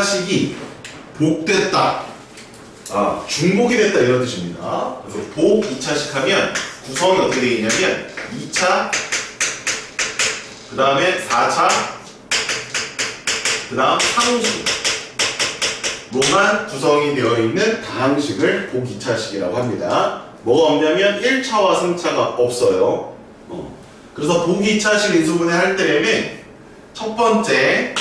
2차식이 복됐다. 중복이 됐다 이런 뜻입니다. 그래서 복 2차식 하면 구성이 어떻게 되어 있냐면 2차, 그 다음에 4차, 그 다음 상수로만 구성이 되어 있는 다항식을 복 2차식이라고 합니다. 뭐가 없냐면 1차와 3차가 없어요. 그래서 복 2차식 인수분해 할 때에는 첫 번째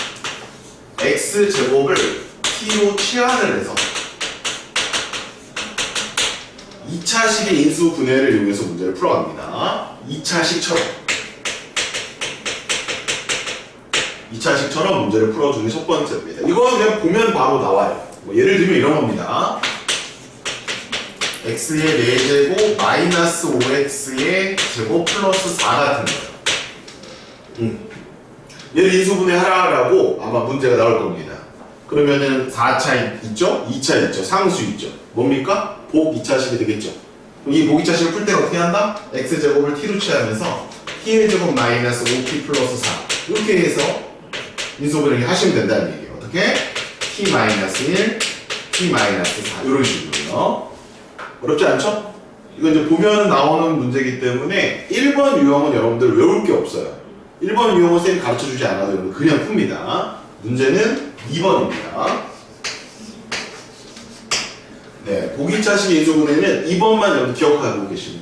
x제곱을 t로 치환을 해서 2차식의 인수분해를 이용해서 문제를 풀어갑니다. 2차식처럼 문제를 풀어주는 첫 번째입니다. 이거 그냥 보면 바로 나와요. 예를 들면 이런 겁니다. x의 4제곱 마이너스 5x의 제곱 플러스 4 같은 거예요. 얘를 인수분해 하라고 아마 문제가 나올 겁니다. 그러면은 4차 있죠? 2차 있죠? 상수 있죠? 뭡니까? 복 2차식이 되겠죠? 이 복 2차식을 풀 때 어떻게 한다? x제곱을 t로 취하면서 t의 제곱 마이너스 5t 플러스 4 이렇게 해서 인수분해 하시면 된다는 얘기예요. 어떻게? t 마이너스 1, t 마이너스 4 이런 식으로요. 어렵지 않죠? 이거 이제 보면 나오는 문제이기 때문에 1번 유형은 여러분들 외울 게 없어요. 1번 유형은 쌤이 가르쳐주지 않아도 여러분 그냥 풉니다. 문제는 2번입니다. 네, 복 2차식 인수분해는 2번만 여러분 기억하고 계시면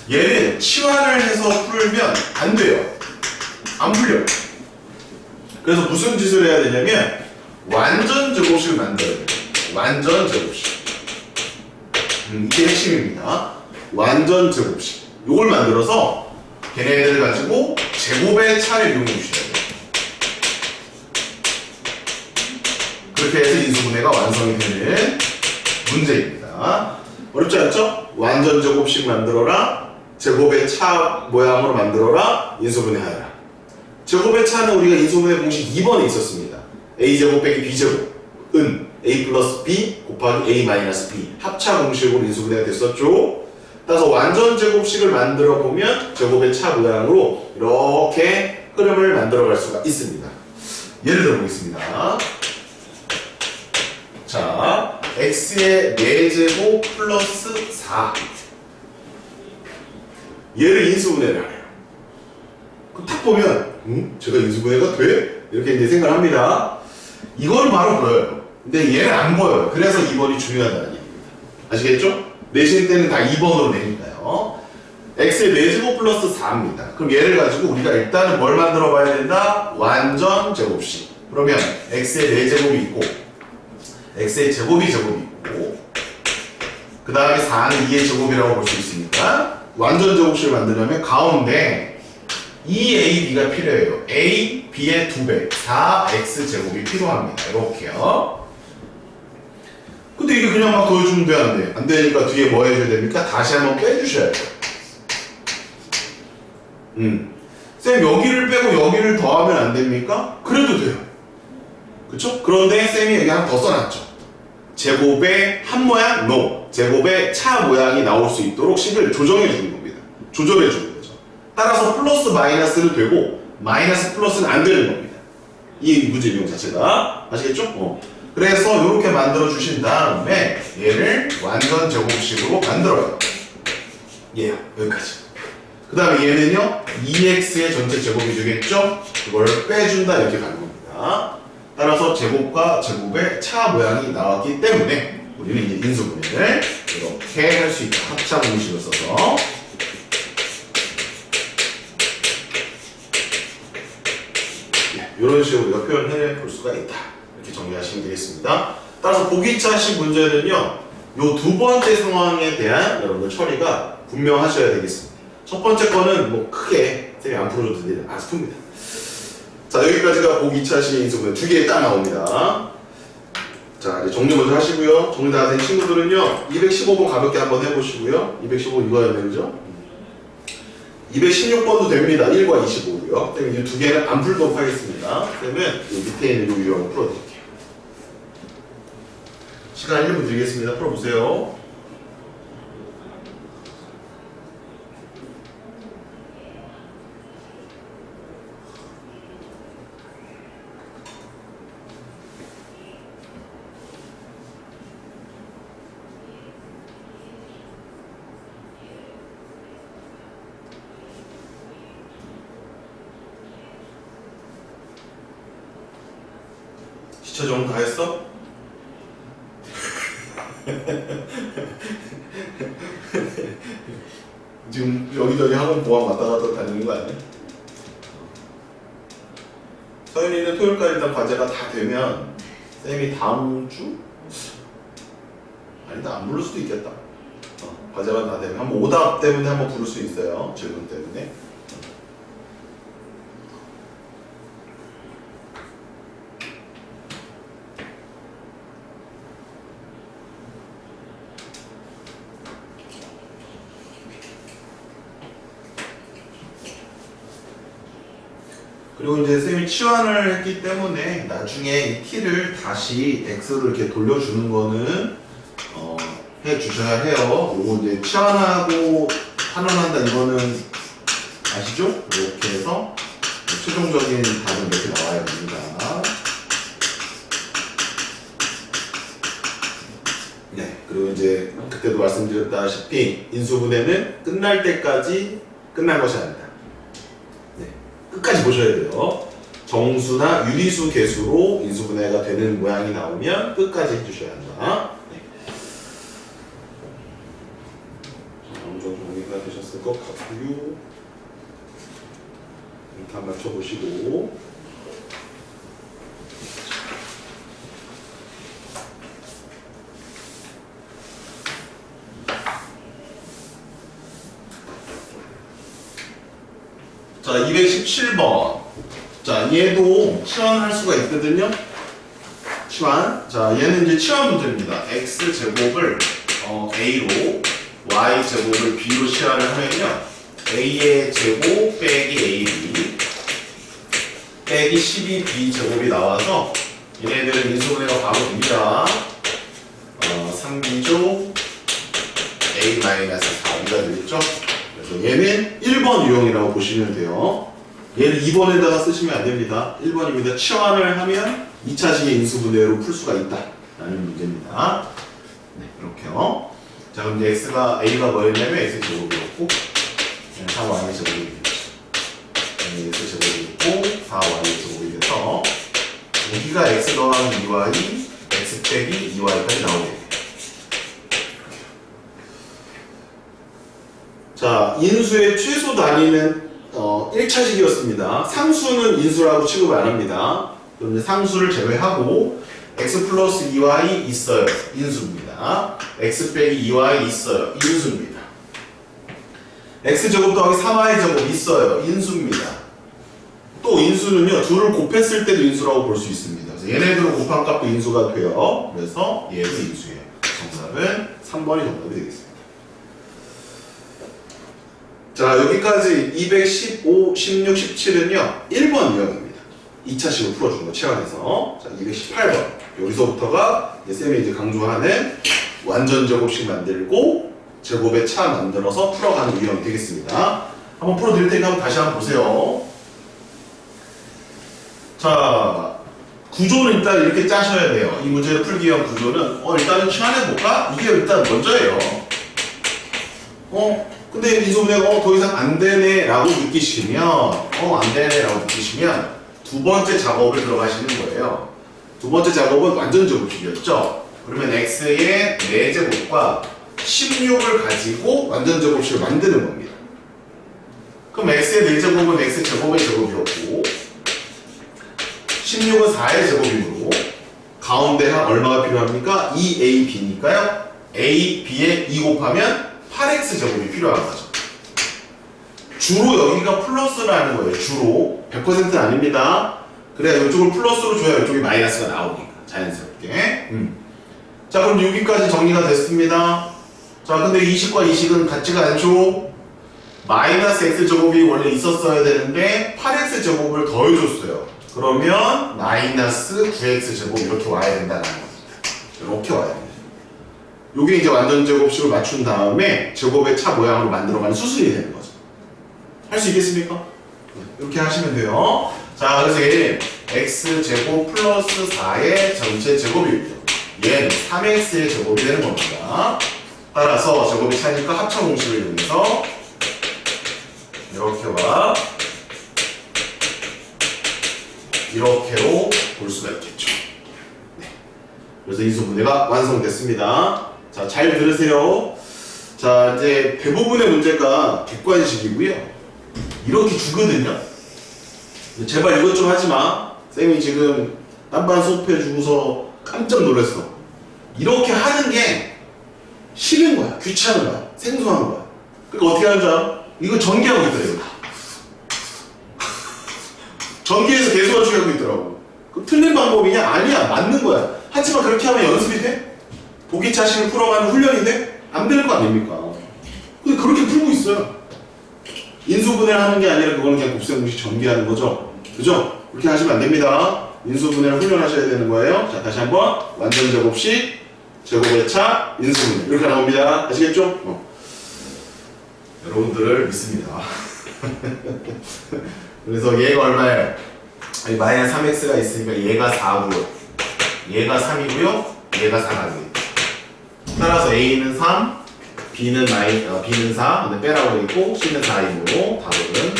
돼요. 얘는 치환을 해서 풀면 안 돼요. 안 풀려요. 그래서 무슨 짓을 해야 되냐면 완전 제곱식을 만들어야 돼요. 완전 제곱식. 이게 핵심입니다. 완전 제곱식. 이걸 만들어서 걔네들을 가지고 제곱의 차를 이용해 주셔야 돼요. 그렇게 해서 인수분해가 완성이 되는 문제입니다. 어렵지 않죠? 완전 제곱식 만들어라. 제곱의 차 모양으로 만들어라. 인수분해 하여라. 제곱의 차는 우리가 인수분해 공식 2번에 있었습니다. a제곱 빼기 b제곱은 a 플러스 b 곱하기 a 마이너스 b 합차 공식으로 인수분해가 됐었죠. 따라서 완전 제곱식을 만들어 보면 제곱의 차 모양으로 이렇게 흐름을 만들어 갈 수가 있습니다. 예를 들어 보겠습니다. 자, x의 4제곱 플러스 4 얘를 인수분해를 하래요. 딱 보면 제가 인수분해가 돼? 이렇게 이제 생각을 합니다. 이건 바로 보여요. 근데 얘는 안 보여요. 그래서 2번이 중요하다는 얘기입니다. 아시겠죠? 내신 때는 다 2번으로 내니까요. x의 4제곱 플러스 4입니다. 그럼 얘를 가지고 우리가 일단은 뭘 만들어 봐야 된다? 완전 제곱식. 그러면 x의 4제곱이 있고 x의 제곱이 있고 그 다음에 4는 2의 제곱이라고 볼 수 있으니까 완전 제곱식을 만들려면 가운데 2ab가 필요해요. a, b의 2배 4x 제곱이 필요합니다. 이렇게요. 근데 이게 그냥 막 더해주면 돼, 안 돼? 안 되니까 뒤에 뭐 해줘야 됩니까? 다시 한번 빼주셔야 돼요. 쌤 여기를 빼고 여기를 더하면 안 됩니까? 그래도 돼요. 그쵸? 그런데 쌤이 여기 하나 더 써놨죠. 제곱의 한 모양? No. 제곱의 차 모양이 나올 수 있도록 식을 조정해 주는 겁니다. 조절해 주는 거죠. 따라서 플러스 마이너스는 되고 마이너스 플러스는 안 되는 겁니다. 이 문제 유형 자체가. 아시겠죠? 그래서 이렇게 만들어 주신 다음에 얘를 완전 제곱식으로 만들어요. 얘요. 여기까지. 그 다음에 얘는요 2x의 전체 제곱이 되겠죠? 그걸 빼준다 이렇게 가는 겁니다. 따라서 제곱과 제곱의 차 모양이 나왔기 때문에 우리는 이제 인수분해를 이렇게 할 수 있다. 합차 공식을 써서 이런 식으로 우리가 표현해 볼 수가 있다. 이렇게 정리하시면 되겠습니다. 따라서 복 2차식 문제는요 요 두 번째 상황에 대한 여러분들 처리가 분명하셔야 되겠습니다. 첫 번째 거는 뭐 크게 쌤이 안 풀어줘도 되는 아주 풉니다. 자, 여기까지가 복 2차식 인수분해 두 개 딱 나옵니다. 자, 이제 정리 먼저 하시고요. 정리 다 된 친구들은요 215번 가볍게 한번 해보시고요. 215 이거였네, 그죠? 216번도 됩니다. 1과 25고요. 쌤이 이제 두 개는 안 풀도록 하겠습니다. 쌤은 이 밑에 있는 이 유형을 풀어드릴게요. 시간 1분 드리겠습니다. 풀어보세요. 지체 정도 다 했어? 지금 여기저기 학원 보안 왔다 갔다 다니는 거 아니야? 서윤이는 토요일까지 일단 과제가 다 되면 쌤이 다음 주? 아니다, 안 부를 수도 있겠다. 과제가 다 되면 한번 오답 때문에 한번 부를 수 있어요. 질문 때문에. 그리고 이제 쌤이 치환을 했기 때문에 나중에 이 t를 다시 x로 이렇게 돌려주는 거는 해주셔야 해요. 요거 이제 치환하고 환원한다 이거는 아시죠? 이렇게 해서 최종적인 답은 이렇게 나와야 됩니다. 네, 그리고 이제 그때도 말씀드렸다시피 인수분해는 끝날 때까지 끝난 것이 아니다. 끝까지 보셔야 돼요. 정수나 유리수 개수로 인수분해가 되는 모양이 나오면 끝까지 해주셔야 한다. 네. 어느 정도 정리가 되셨을 것 같고요. 이렇게 한번 맞춰보시고. 자, 217번. 자, 얘도 치환할 수가 있거든요. 치환. 자, 얘는 이제 치환 문제입니다. x제곱을 a로, y제곱을 b로 치환을 하면요. a의 제곱 빼기 ab 빼기 12b 제곱이 나와서 얘네들은 인수분해가 바로 됩니다. 3b조 a-4b가 되겠죠. 그래서 얘는 1번 유형이라고 보시면 돼요. 얘를 2번에다가 쓰시면 안 됩니다. 1번입니다. 치환을 하면 2차식의 인수분해로 풀 수가 있다 라는 문제입니다. 네, 이렇게요. 자, 그럼 이제 x가 a가 뭐였냐면 x제곱이었고 4y 제곱이 x제곱이 있고 4y 제곱이 돼서 여기가 x 더하기 2y x 빼기 2y까지 나오게 돼요. 자, 인수의 최소 단위는 1차식이었습니다. 상수는 인수라고 취급을 안 합니다. 그럼 이제 상수를 제외하고 x 플러스 2y 있어요. 인수입니다. x 빼기 2y 있어요. 인수입니다. x제곱 더하기 3y 제곱 있어요. 인수입니다. 또 인수는요, 둘을 곱했을 때도 인수라고 볼 수 있습니다. 그래서 얘네들을 곱한 값도 인수가 돼요. 그래서 얘도 인수예요. 정답은 3번이 정답이 되겠습니다. 자, 여기까지 215, 16, 17은요 1번 유형입니다. 2차식으로 풀어준 거 치환해서. 자, 218번 여기서부터가 쌤이 이제 강조하는 완전 제곱식 만들고 제곱의 차 만들어서 풀어가는 유형이 되겠습니다. 한번 풀어드릴 테니까 한번 다시 한번 보세요. 자, 구조는 일단 이렇게 짜셔야 돼요. 이 문제를 풀기 위한 구조는 일단은 치환해볼까? 이게 일단 먼저예요. 근데 인수분해가 더 이상 안 되네 라고 느끼시면 안 되네 라고 느끼시면 두 번째 작업을 들어가시는 거예요. 두 번째 작업은 완전 제곱식이었죠. 그러면 x의 4제곱과 16을 가지고 완전 제곱식을 만드는 겁니다. 그럼 x의 4제곱은 x제곱의 제곱이었고 16은 4의 제곱이므로 가운데 한 얼마가 필요합니까? 2ab니까요. a, b에 2 곱하면 8x 제곱이 필요한 거죠. 주로 여기가 플러스라는 거예요. 주로 100%는 아닙니다. 그래야 이쪽을 플러스로 줘야 이쪽이 마이너스가 나오니까 자연스럽게. 자, 그럼 여기까지 정리가 됐습니다. 자, 근데 20과 20은 같지가 않죠. 마이너스 x 제곱이 원래 있었어야 되는데 8x 제곱을 더해줬어요. 그러면 마이너스 9x 제곱 이렇게 와야 된다는 겁니다. 이렇게 와야 돼요. 요게 이제 완전 제곱식을 맞춘 다음에 제곱의 차 모양으로 만들어가는 수순이 되는 거죠. 할 수 있겠습니까? 이렇게 하시면 돼요. 자, 그래서 얘는 x제곱 플러스 4의 전체 제곱이고요. 얘는 3x의 제곱이 되는 겁니다. 따라서 제곱이 차니까 합차 공식을 이용해서 이렇게와 이렇게로 볼 수가 있겠죠. 그래서 인수분해가 완성됐습니다. 자, 잘 들으세요. 자, 이제 대부분의 문제가 객관식이고요. 이렇게 주거든요. 제발 이것 좀 하지 마. 쌤이 지금 딴반 수업해 주고서 깜짝 놀랐어. 이렇게 하는 게 싫은 거야. 귀찮은 거야. 생소한 거야. 그러니까 어떻게 하는 줄 알아? 이거 전개하고 있더라고. 전개해서 계속 맞추게 있더라고. 그 틀린 방법이냐? 아니야. 맞는 거야. 하지만 그렇게 하면 연습이 돼? 보기 자신을 풀어가는 훈련이 돼? 안 되는 거 아닙니까? 근데 그렇게 풀고 있어요. 인수분해를 하는 게 아니라 그거는 그냥 곱셈공식 전개하는 거죠. 그죠? 그렇게 하시면 안 됩니다. 인수분해를 훈련하셔야 되는 거예요. 자, 다시 한번 완전 제곱식, 제곱의 차, 인수분해 이렇게 나옵니다. 아시겠죠? 여러분들을 믿습니다. 그래서 얘가 얼마예요? 마이너스 3x가 있으니까 얘가 4고요. 얘가 3이고요. 얘가 4가 돼요. 따라서 A는 3, B는 4, 근데 빼라고 되어있고 C는 4이므로 답은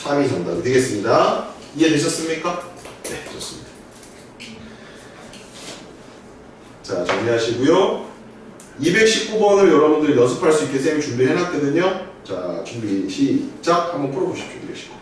3이 정답이 되겠습니다. 이해되셨습니까? 네, 좋습니다. 자, 정리하시고요. 219번을 여러분들이 연습할 수 있게 쌤이 준비해놨거든요. 자, 준비 시작. 한번 풀어보십시오. 219.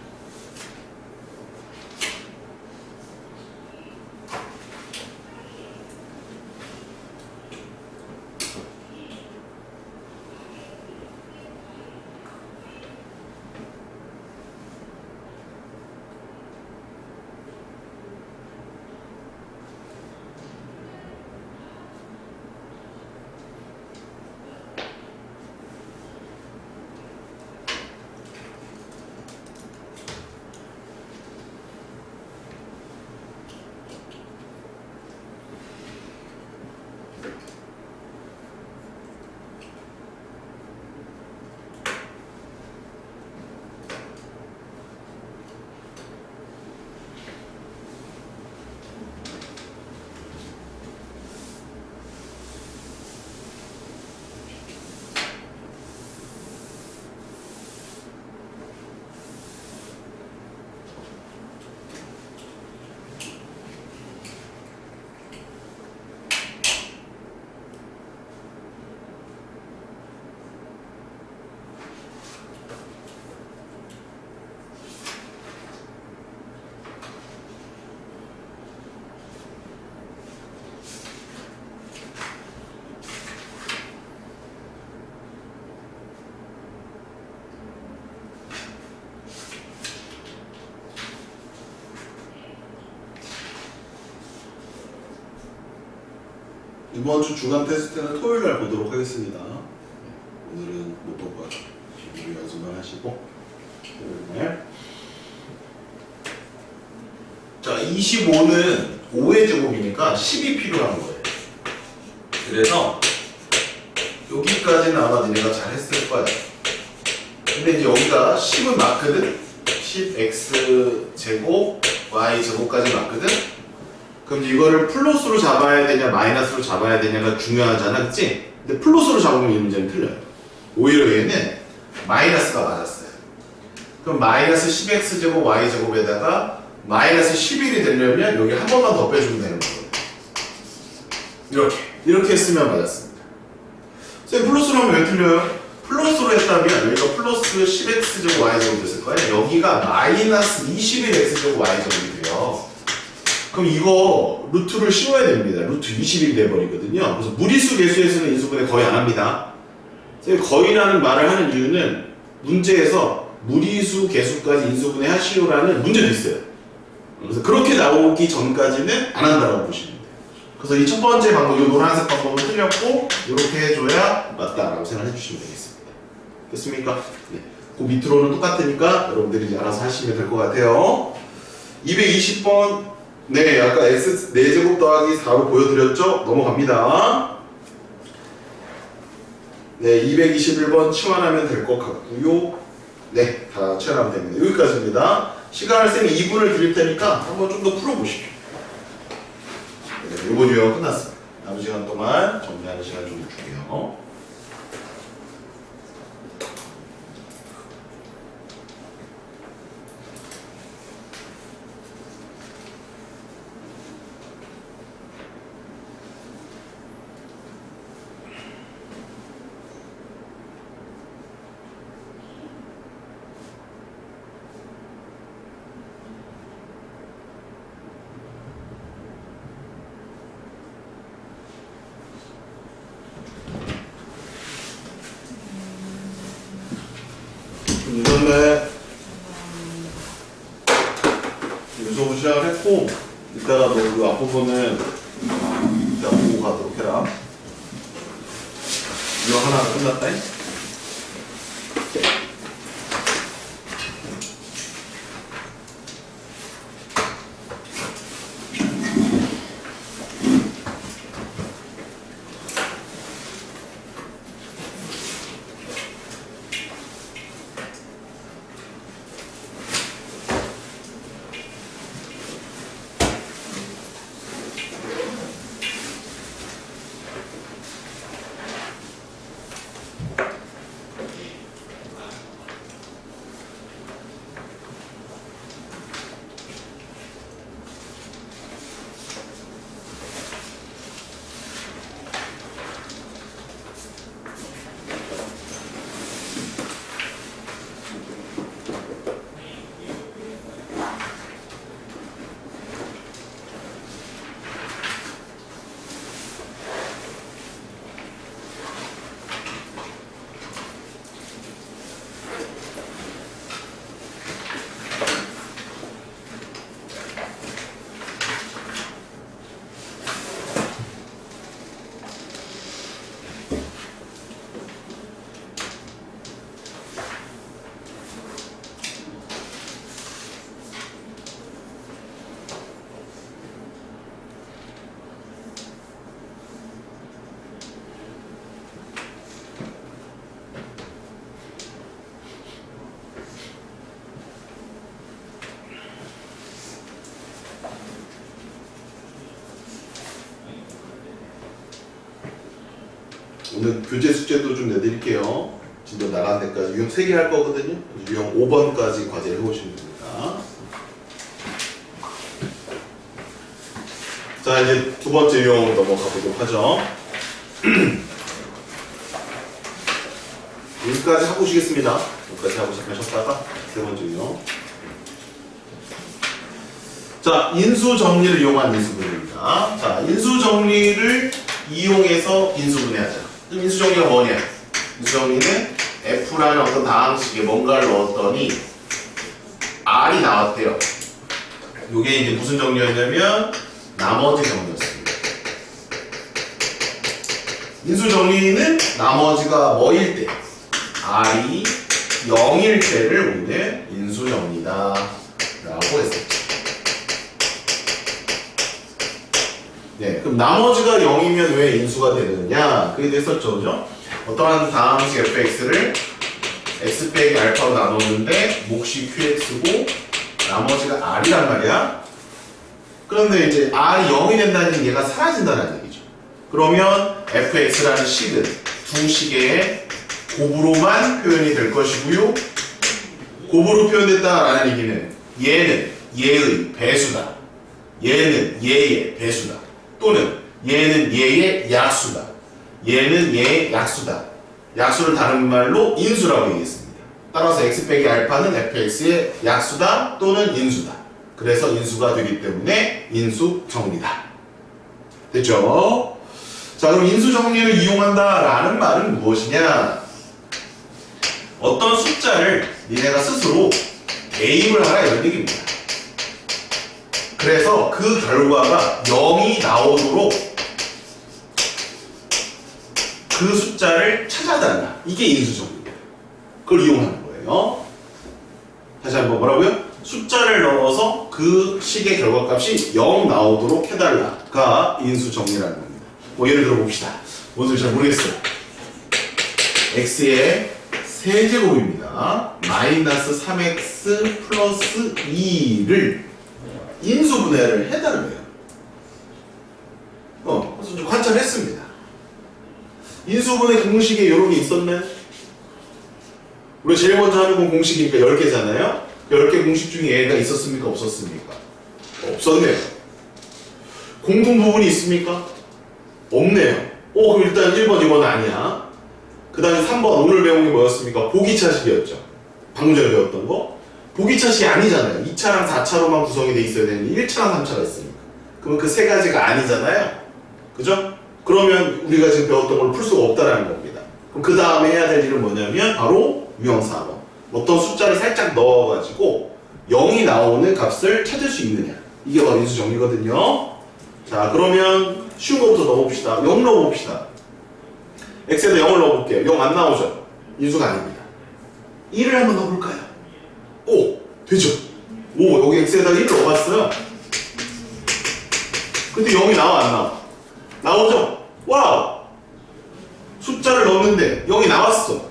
이번 주 주간 테스트는 토요일 날 보도록 하겠습니다. 오늘은 못 볼 거예요. 준비 연습만 하시고 토요일 날. 자, 25는 5의 제곱이니까 10이 필요한 거예요. 그래서 여기까지는 아마 너네가 잘 했을 거야. 근데 이제 여기가 10은 맞거든? 10x 제곱 y 제곱까지 맞거든? 그럼 이거를 플러스로 잡아야 되냐 마이너스로 잡아야 되냐가 중요하잖아, 그치? 근데 플러스로 잡으면 이 문제는 틀려요. 오히려 얘는 마이너스가 맞았어요. 그럼 마이너스 10x 제곱 y 제곱에다가 마이너스 11이 되려면 여기 한 번만 더 빼주면 되는 거예요. 이렇게 했으면 맞았습니다. 선생님 플러스로 하면 왜 틀려요? 플러스로 했다면 여기가 플러스 10x 제곱 y 제곱 됐을 거예요. 여기가 마이너스 21x 제곱 y 제곱이 돼요. 그럼 이거 루트를 씌워야 됩니다. 루트 20이 돼버리거든요. 그래서 무리수 계수에서는 인수분해 거의 안 합니다. 거의라는 말을 하는 이유는 문제에서 무리수 계수까지 인수분해 하시오라는 문제도 있어요. 그래서 그렇게 나오기 전까지는 안 한다고 보시면 돼요. 그래서 이 첫 번째 방법, 이 노란색 방법을 틀렸고 이렇게 해줘야 맞다라고 생각해 주시면 되겠습니다. 됐습니까? 네. 그 밑으로는 똑같으니까 여러분들이 이제 알아서 하시면 될 것 같아요. 220번 네, 아까 x 4제곱 더하기 4로 보여드렸죠? 넘어갑니다. 네, 221번 치환하면 될 것 같고요. 네, 다 치환하면 됩니다. 여기까지입니다. 시간을 쌤이 2분을 드릴 테니까 한번 좀 더 풀어보시죠. 네, 이번 유형 끝났습니다. 남은 시간 동안 정리하는 시간 좀 줄게요. 수고하셨네. 수업 시작을 했고, 이따가 너 그 앞부분은 이따 보고 가도록 해라. 이거 하나 끝났다잉? 오늘 교재 숙제도 좀 내드릴게요. 진도 나간 데까지 유형 3개 할 거거든요. 유형 5번까지 과제를 해오시면 됩니다. 자, 이제 두 번째 유형으로 넘어가 보도록 하죠. 여기까지 하고 오시겠습니다. 여기까지 하고 시작하셨다가 세 번째 유형. 자, 인수정리를 이용한 인수분해입니다. 자, 인수정리를 이용해서 인수분해하자. 그럼 인수정리가 뭐냐? 인수정리는 F라는 어떤 다항식에 뭔가를 넣었더니 R이 나왔대요. 이게 이제 무슨 정리였냐면 나머지 정리였습니다. 인수정리는 나머지가 뭐일 때? R이 0일 때를 우리는 인수정리다 라고 했었죠. 네, 그럼 나머지가 0이면 왜 인수가 되느냐? 그게 됐었죠, 그죠? 어떠한 다항식 fx를 x 빼기 알파로 나눴는데 몫이 qx고 나머지가 r이란 말이야. 그런데 이제 r이 0이 된다는 얘가 사라진다는 얘기죠. 그러면 fx라는 식은 두 식의 곱으로만 표현이 될 것이고요. 곱으로 표현됐다라는 얘기는 얘는 얘의 배수다. 얘는 얘의 배수다. 또는 얘는 얘의 약수다. 얘는 얘의 약수다. 약수를 다른 말로 인수라고 얘기했습니다. 따라서 x 빼기 알파는 fx의 약수다 또는 인수다. 그래서 인수가 되기 때문에 인수정리다. 됐죠? 자, 그럼 인수정리를 이용한다라는 말은 무엇이냐? 어떤 숫자를 니네가 스스로 대입을 하라 이런 얘기입니다. 그래서 그 결과가 0이 나오도록 그 숫자를 찾아달라. 이게 인수정리입니다. 그걸 이용하는 거예요. 다시 한번 뭐라고요? 숫자를 넣어서 그 식의 결과값이 0 나오도록 해달라가 인수정리라는 겁니다. 뭐 예를 들어 봅시다. 뭔지 잘 모르겠어요. x의 세제곱입니다. 마이너스 3x 플러스 2를 인수분해를 해달래요. 그래서 좀 관찰했습니다. 인수분해 공식에 이런 게 있었네? 우리가 제일 먼저 하는 건 공식이니까 10개잖아요? 10개 공식 중에 얘가 있었습니까? 없었습니까? 없었네요. 공통 부분이 있습니까? 없네요. 그럼 일단 1번, 2번 아니야. 그 다음에 3번 오늘 배운 게 뭐였습니까? 보기차식이었죠. 방금 전에 배웠던 거. 보기차식이 아니잖아요. 2차랑 4차로만 구성이 돼 있어야 되는데 1차랑 3차가 있으니까. 그러면 그 세 가지가 아니잖아요. 그죠? 그러면 우리가 지금 배웠던 걸 풀 수가 없다라는 겁니다. 그럼 그 다음에 해야 될 일은 뭐냐면 바로 유형 4번. 어떤 숫자를 살짝 넣어가지고 0이 나오는 값을 찾을 수 있느냐. 이게 바로 인수 정리거든요. 자, 그러면 쉬운 거부터 넣어봅시다. 0 넣어봅시다. x에다 0을 넣어볼게요. 0 안 나오죠? 인수가 아닙니다. 1을 한번 넣어볼까요? 오! 되죠? 오, 여기 x에다 1을 넣어봤어요. 근데 0이 나와, 안 나와? 나오죠? 와우! 숫자를 넣었는데 0이 나왔어.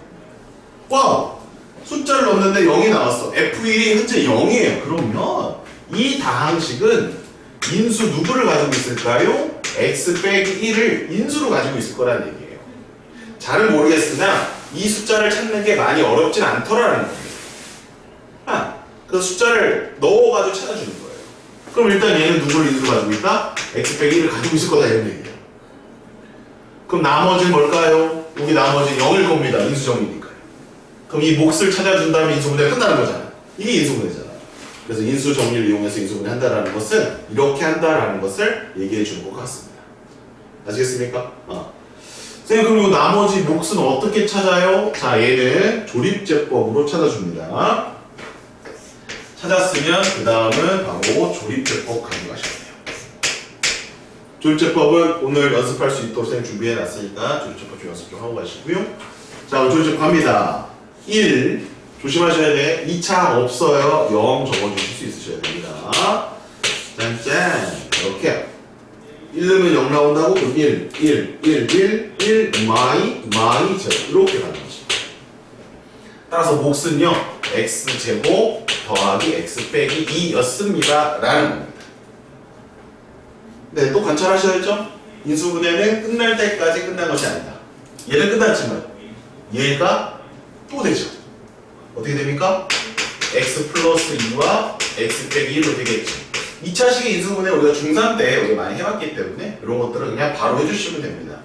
와우! 숫자를 넣었는데 0이 나왔어. f1이 현재 0이에요. 그러면 이 다항식은 인수 누구를 가지고 있을까요? x 빼기 1을 인수로 가지고 있을 거라는 얘기예요. 잘은 모르겠으나 이 숫자를 찾는 게 많이 어렵진 않더라는 겁니다. 그래서 숫자를 넣어가지고 찾아주는 거예요. 그럼 일단 얘는 누구를 인수로 가지고 있다? x 빼기 1을 가지고 있을 거다 이런 얘기예요. 그럼 나머지는 뭘까요? 여기 나머지는 0일 겁니다. 인수 정리니까요. 그럼 이 몫을 찾아준 다음에 인수분해가 끝나는 거잖아. 이게 인수분해잖아. 그래서 인수 정리를 이용해서 인수분해 한다라는 것은 이렇게 한다라는 것을 얘기해 주는 것 같습니다. 아시겠습니까? 선생님, 그럼 이 나머지 몫은 어떻게 찾아요? 자, 얘는 조립제법으로 찾아줍니다. 찾았으면 그 다음은 바로 조립제법 가져가셔야 돼요. 조립제법은 오늘 연습할 수 있도록 선생님 준비해 놨으니까 조립제법 좀 연습 좀 하고 가시고요. 자, 조립제법 갑니다. 1 조심하셔야 돼. 2차 없어요. 0 적어주실 수 있으셔야 됩니다. 짠짠. 이렇게 1 넣으면 0 나온다고? 그럼 1 마이 제곱 이렇게 가는 거죠. 따라서 몫은요 x제곱 더하기 x 빼기 2였습니다 라는 겁니다. 네, 또 관찰하셔야죠. 인수분해는 끝날 때까지 끝난 것이 아니다. 얘는 끝났지만 얘가 또 되죠. 어떻게 됩니까? x 플러스 2와 x 빼기 1로 되겠죠. 2차식의 인수분해 우리가 중3 때 우리가 많이 해봤기 때문에 이런 것들은 그냥 바로 해주시면 됩니다.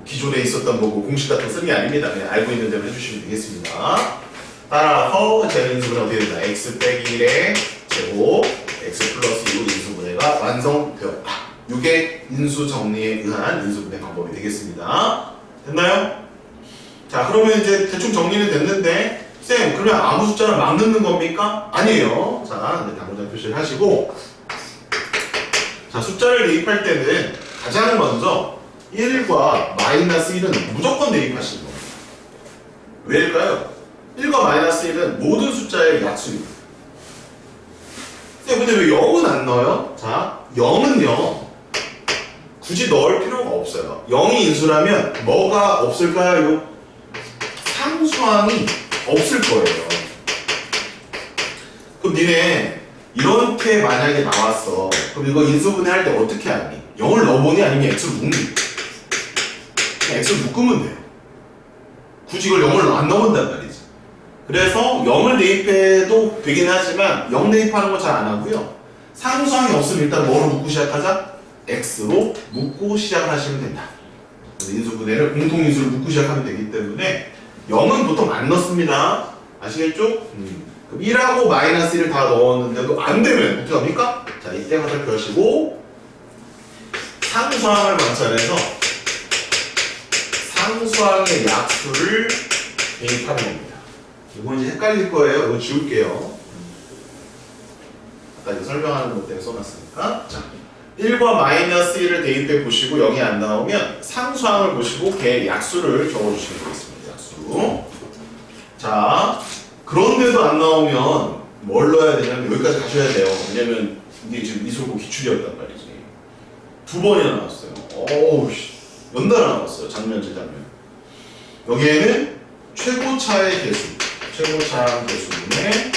기존에 있었던 뭐고 공식 같은 거 쓰는 게 아닙니다. 그냥 알고 있는 대로 해주시면 되겠습니다. 따라서 제 인수분해 어떻게 된다? x 빼기 1의 제곱 x 플러스 2로 인수분해가 완성되었다. 이게 인수 정리에 의한 인수분해 방법이 되겠습니다. 됐나요? 자, 그러면 이제 대충 정리는 됐는데 쌤, 그러면 아무 숫자를 막 넣는 겁니까? 아니에요. 자, 이제 단문장 표시를 하시고 자, 숫자를 대입할 때는 가장 먼저 1과 마이너스 1은 무조건 대입하시는 겁니다. 왜일까요? 1과 마이너스 1은 모든 숫자의 약수입니다. 쌤, 근데 왜 0은 안 넣어요? 자, 0은요 굳이 넣을 필요가 없어요. 0이 인수라면 뭐가 없을까요? 상수항이 없을 거예요. 그럼 니네 이렇게 만약에 나왔어. 그럼 이거 인수분해 할 때 어떻게 하니? 0을 넣어보니 아니면 x를 묶니? 그냥 x를 묶으면 돼요. 굳이 이걸 0을 안 넣은단 말이지. 그래서 0을 대입해도 되긴 하지만 0 대입하는 거 잘 안 하고요. 상수항이 없으면 일단 뭐로 묶고 시작하자? x로 묶고 시작하시면 된다. 인수분해를 공통인수로 묶고 시작하면 되기 때문에 0은 보통 안 넣습니다. 아시겠죠? 그럼 1하고 마이너스 1을 다 넣었는데도 안 되면 어떻게 합니까? 자, 이때 화살표 하시고 상수항을 관찰해서 상수항의 약수를 대입하는 겁니다. 이건 이제 헷갈릴 거예요. 이거 지울게요. 아까 이거 설명하는 것 때문에 써놨으니까. 자, 1과 마이너스 1을 대입해 보시고 0이 안 나오면 상수항을 보시고 걔 약수를 적어주시면 되겠습니다. 약수. 자, 그런데도 안 나오면 뭘 넣어야 되냐면 여기까지 가셔야 돼요. 왜냐면 이게 지금 미술고 기출이었단 말이지. 2번이나 나왔어요. 어우 씨, 연달아 나왔어요. 장면 재장면. 여기에는 최고차의 개수, 최고차 개수분의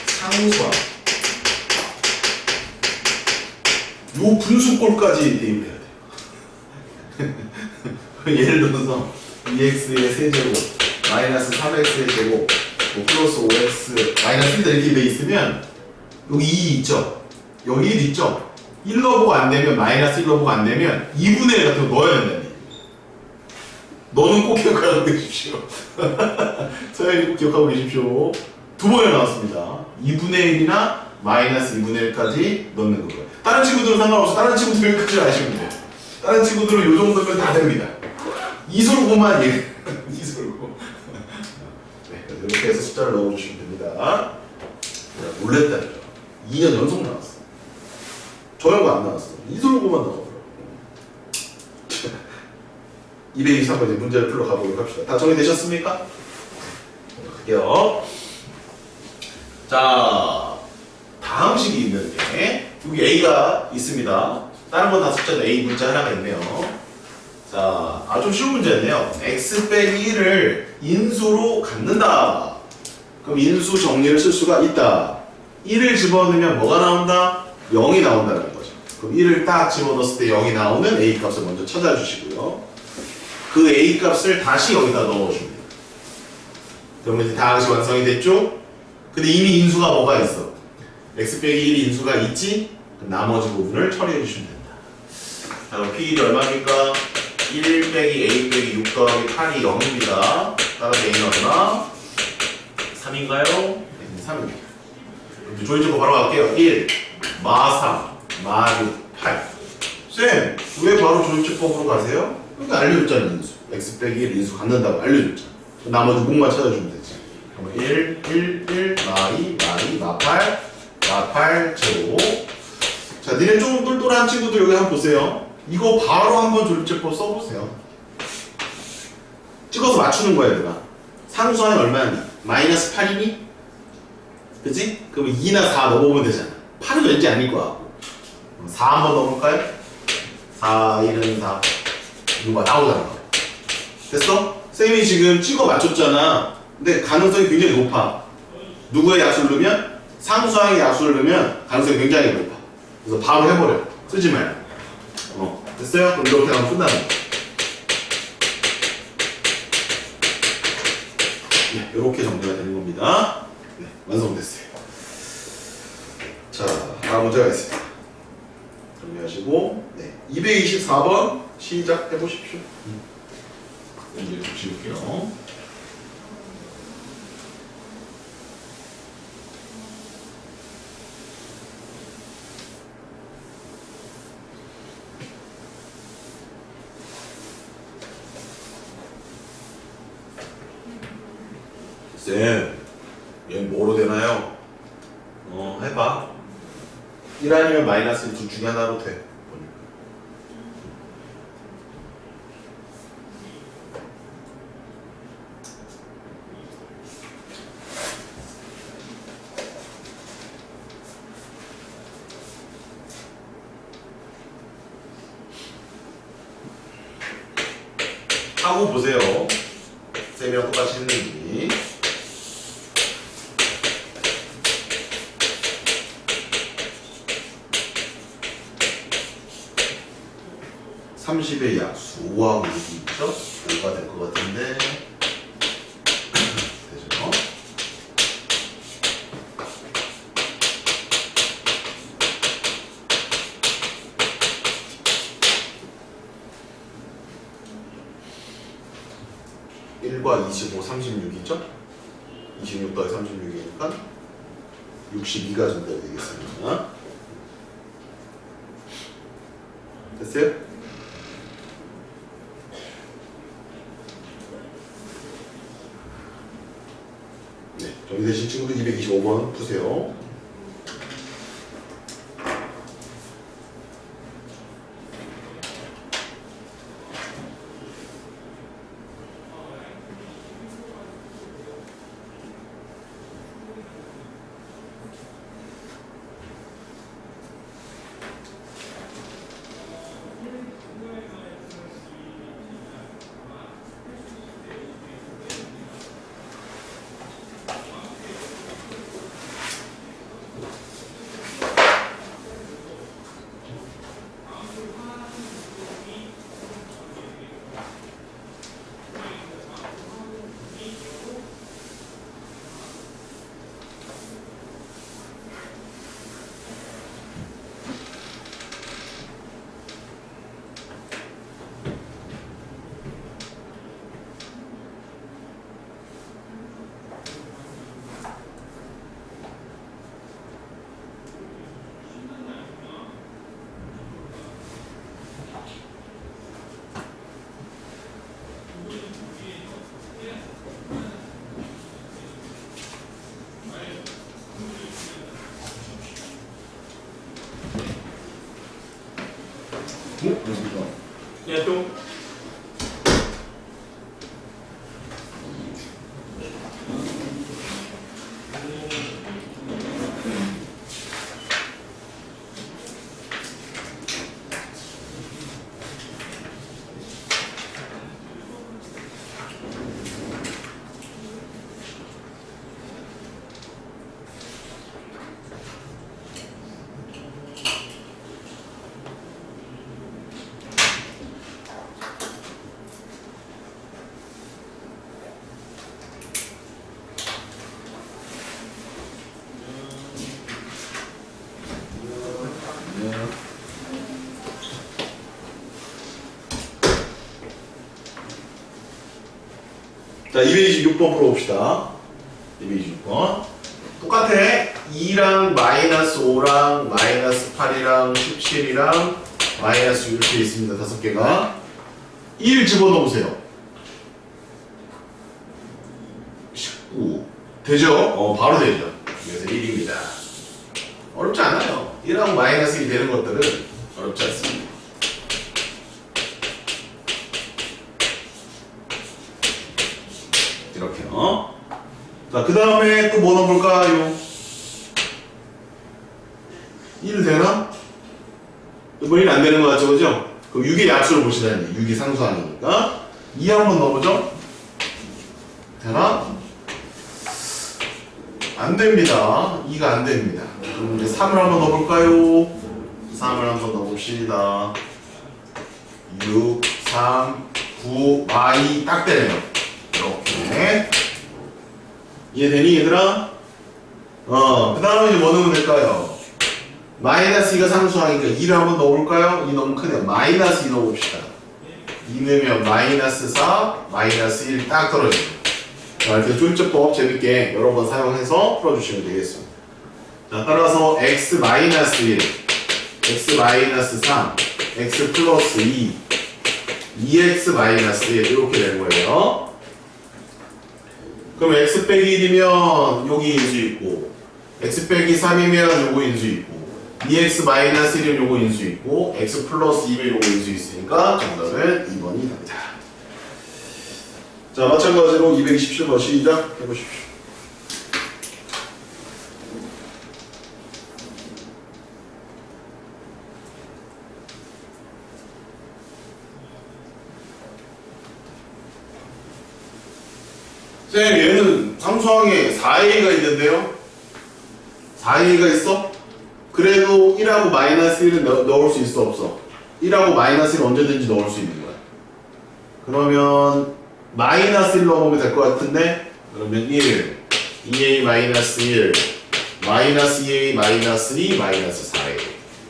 상수항. 요 분수꼴까지 대입해야 돼요. 예를 들어서 2x의 세제곱 마이너스 3x의 제곱 뭐 플러스 5x 마이너스 1 이렇게 돼 있으면 여기 2 있죠? 여기 1 있죠? 1 넣어보고 안 되면 마이너스 1 넣어보고 안 되면 2분의 1 같은 거 넣어야 된다니. 너는 꼭 기억하고 계십시오. 서현이 꼭 기억하고 계십시오. 2번에 나왔습니다. 2분의 1이나 마이너스 2분의 1까지 넣는 거고요. 다른 친구들은 상관없어. 다른 친구들은 여기까지 아시면 돼요. 다른 친구들은 요 정도면 다 됩니다. 이솔고만 예. 이솔고. 이렇게 해서 숫자를 넣어주시면 됩니다. 놀랬다니까. 2년 연속 나왔어. 저 형과 안 나왔어. 이솔고만 나오더라고. 223번 이제 문제를 풀러 가보도록 합시다. 다 정리되셨습니까? 갈게요. 자, 다음 식이 있는데 여기 A가 있습니다. 다른 건 다 숫자도 A 문자 하나가 있네요. 자, 좀 쉬운 문제였네요. x 빼기 1을 인수로 갖는다. 그럼 인수 정리를 쓸 수가 있다. 1을 집어넣으면 뭐가 나온다? 0이 나온다는 거죠. 그럼 1을 딱 집어넣었을 때 0이 나오는 A 값을 먼저 찾아주시고요. 그 A 값을 다시 여기다 넣어줍니다. 그러면 이제 다항식 완성이 됐죠? 근데 이미 인수가 뭐가 있어? x 빼기 1이 인수가 있지? 그럼 나머지 부분을 처리해 주시면 된다. 자, 그럼 P1이 얼마입니까? 1 빼기 A 빼기 6 더하기 8이 0입니다. 따라서 A는 얼마? 3인가요? 네, 3입니다. 이제 조인적으로 바로 갈게요. 1, 마 3, 마 6, 8. 쌤, 왜 바로 조인적법으로 가세요? 그러니까 알려줬잖아, 인수. x 빼기 1 인수 갖는다고 알려줬잖아. 나머지 목만 찾아주면 되지. 그러면 1, 1, 1, 마 2, 마 2, 마 8, 마 8, 제곱. 자, 니네 좀 똘똘한 친구들 여기 한번 보세요. 이거 바로 한번 조립제법 써보세요. 찍어서 맞추는 거야, 얘들아. 상수항이 얼마니? 마이너스 8이니? 그치? 그럼 2나 4 넣어보면 되잖아. 8은 왠지 아닐 거야. 4 한번 넣어볼까요? 4, 1은 4. 이거 봐, 나오잖아. 됐어? 쌤이 지금 찍어 맞췄잖아. 근데 가능성이 굉장히 높아. 누구의 약수를 넣으면? 상수항의 약수를 넣으면 가능성이 굉장히 높아. 그래서 바로 해버려. 쓰지 말고. 됐어요? 그럼 이렇게 하면 끝나는 거야. 네, 이렇게 정리가 되는 겁니다. 네, 완성됐어요. 자, 다음 문제가 있습니다. 정리하시고, 네, 224번 시작해 보십시오. 문제 좀 지울게요. 쌤, 얘는 뭐로 되나요? 해봐. 1 아니면 마이너스 2 둘 중에 하나로 돼. 보니까. 하고 보세요. 쌤이랑 똑같이 했는지. 30의 약수 5하고 6이 있죠? 5가 될 것 같은데 되죠? (1과 25, 36이죠? 26 더하기 36이니까 62가 정답이 되겠습니다. 됐어요? 네, 정리되신 친구들 225번 푸세요. 예, 또. 자, 226번 풀어봅시다. 226번. 똑같아. 2랑 마이너스 5랑 마이너스 8이랑 17이랑 마이너스 6 이렇게 있습니다. 5개가. 1 집어넣으세요. 19. 되죠? 바로 되죠. 그래서 1입니다. 어렵지 않아요. 1하고 마이너스 1이 되는 것들은 어렵지 않습니다. 이렇게요. 자, 그 다음에 또 뭐 넣어볼까요? 1 되나? 뭐 1 안 되는 것 같죠, 그죠? 그럼 6의 약수를 보시다니. 6이 상수항이니까. 2 한번 넣어보죠? 되나? 안 됩니다. 2가 안 됩니다. 그럼 이제 3을 한번 넣어볼까요? 3을 한번 넣어봅시다. 6, 3, 9, 마이 딱 되네요. 이렇게. 이해되니, 얘들아? 그 다음에 이제 뭐 넣으면 될까요? 마이너스 2가 상수항이니까 2를 한번 넣어볼까요? 2 너무 크네요. 마이너스 2 넣어봅시다. 2 넣으면 마이너스 4, 마이너스 1 딱 떨어집니다. 자, 이렇게 조립제법 재밌게 여러 번 사용해서 풀어주시면 되겠습니다. 자, 따라서 x 마이너스 1, x 마이너스 3, x 플러스 2, 2x 마이너스 1 이렇게 되는 거예요. 그럼 x 빼기 1이면 여기 인수 있고, x 빼기 3이면 요거 인수 있고, 2x 마이너스 1이면 요거 인수 있고, x 플러스 2면 요거 인수 있으니까 정답은 2번이 됩니다. 자, 마찬가지로 227번 시작 해보십시오. 쌤, 얘는 상수항에 4a가 있는데요? 4a가 있어? 그래도 1하고 마이너스 1은 넣을 수 있어, 없어? 1하고 마이너스 1은 언제든지 넣을 수 있는 거야. 그러면 마이너스 1 넣어보면 될 것 같은데, 그러면 1, 2a 마이너스 1, 마이너스 2a 마이너스 2, 마이너스 4a.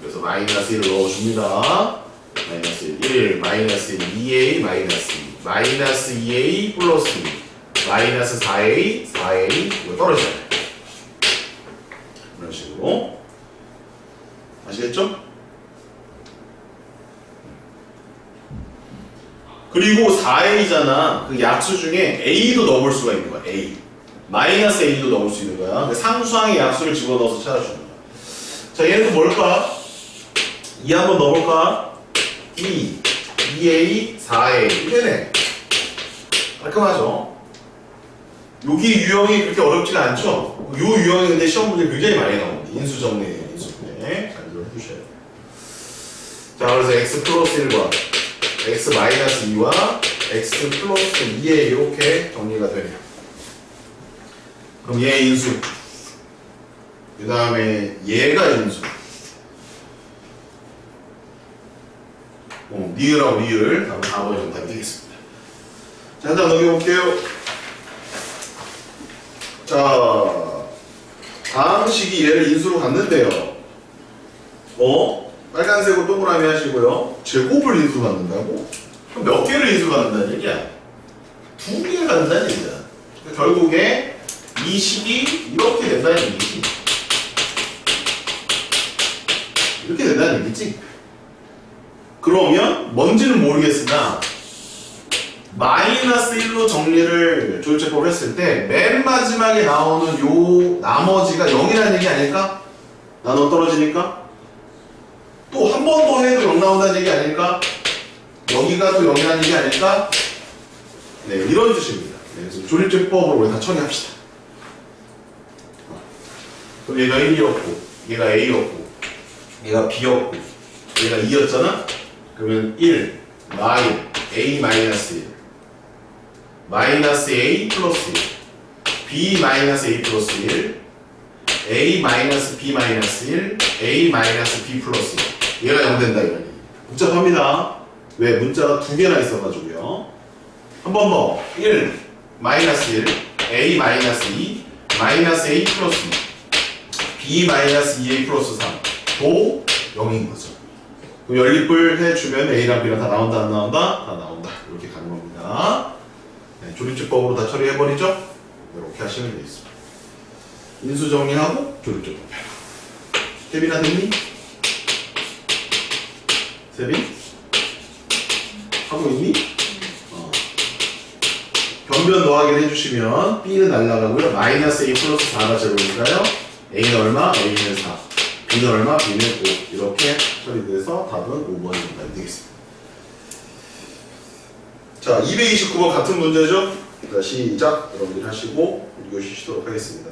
그래서 마이너스 1을 넣어줍니다. 마이너스 1, 마이너스 1, 2a 마이너스 2, 마이너스 2a 플러스 2, 마이너스 4a, 4a, 이거 떨어져요. 이런 식으로. 아시겠죠? 그리고 4a잖아. 그 약수 중에 a도 넣을 수가 있는 거야. a. 마이너스 a도 넣을 수 있는 거야. 상수항의 약수를 집어넣어서 찾아주는 거야. 자, 얘는 또 뭘까? 2 한번 넣어볼까? 2, 2a, 4a. 이게네. 깔끔하죠? 여기 유형이 그렇게 어렵지가 않죠? 요 유형이 근데 시험 문제 굉장히 많이 나옵니다. 인수정리, 인수분해. 잘 해주셔야 돼요. 자, 그래서 x 플러스 1과 x 마이너스 2와 x 플러스 2에 이렇게 정리가 되네요. 그럼 얘 인수. 그 다음에 얘가 인수. 니을하고 니을. 다음 4번이 정답이 되겠습니다. 자, 한 장 넘겨볼게요. 자, 다음 식이 얘를 인수로 갔는데요. 빨간색으로 동그라미 하시고요. 제곱을 인수 받는다고? 그럼 몇 개를 인수 받는다는 얘기야? 2개를 받는다는 얘기야. 그러니까 결국에 이 식이 이렇게 된다는 얘기지. 이렇게 된다는 얘기지. 그러면 뭔지는 모르겠으나 마이너스 1로 정리를 조율제법을 했을 때 맨 마지막에 나오는 요 나머지가 0이라는 얘기 아닐까? 나눠 떨어지니까? 또 한 번 더 해도 0 나온다는 얘기 아닐까? 여기가 또 0이라는 얘기 아닐까? 네, 이런 뜻입니다. 네, 그래서 조립제법으로 우리 다 처리합시다. 그럼 얘가 1이었고, 얘가 A였고, 얘가 B였고, 얘가 2였잖아? 그러면 1, A 마이너스 1, 마이너스 A 플러스 1, B 마이너스 A 플러스 1, A 마이너스 B 마이너스 1, A 마이너스 B 플러스 1. 얘가 0 된다 이거니. 복잡합니다. 왜? 문자가 두 개나 있어가지고요. 한 번 더. 1, 마이너스 1, A 마이너스 2, 마이너스 A 플러스 2, B 마이너스 2A 플러스 3. 도 0인 거죠. 그럼 연립을 해주면 A랑 B랑 다 나온다 안 나온다? 다 나온다. 이렇게 가는 겁니다. 네, 조립제법으로 다 처리해버리죠? 이렇게 하시면 되겠습니다. 인수 정리하고 조립제법 해라. 세빈아 됐니? 세빈? 하고 있니? 변변 더하기를 해주시면 B는 날라가고요. 마이너스 A 플러스 4가 제로니까요. A는 얼마? A는 4. B는 얼마? B는 5. 이렇게 처리돼서 답은 5번이 되겠습니다. 자, 229번 같은 문제죠? 자, 시작. 여러분들 하시고 우리 교시 쉬도록 하겠습니다.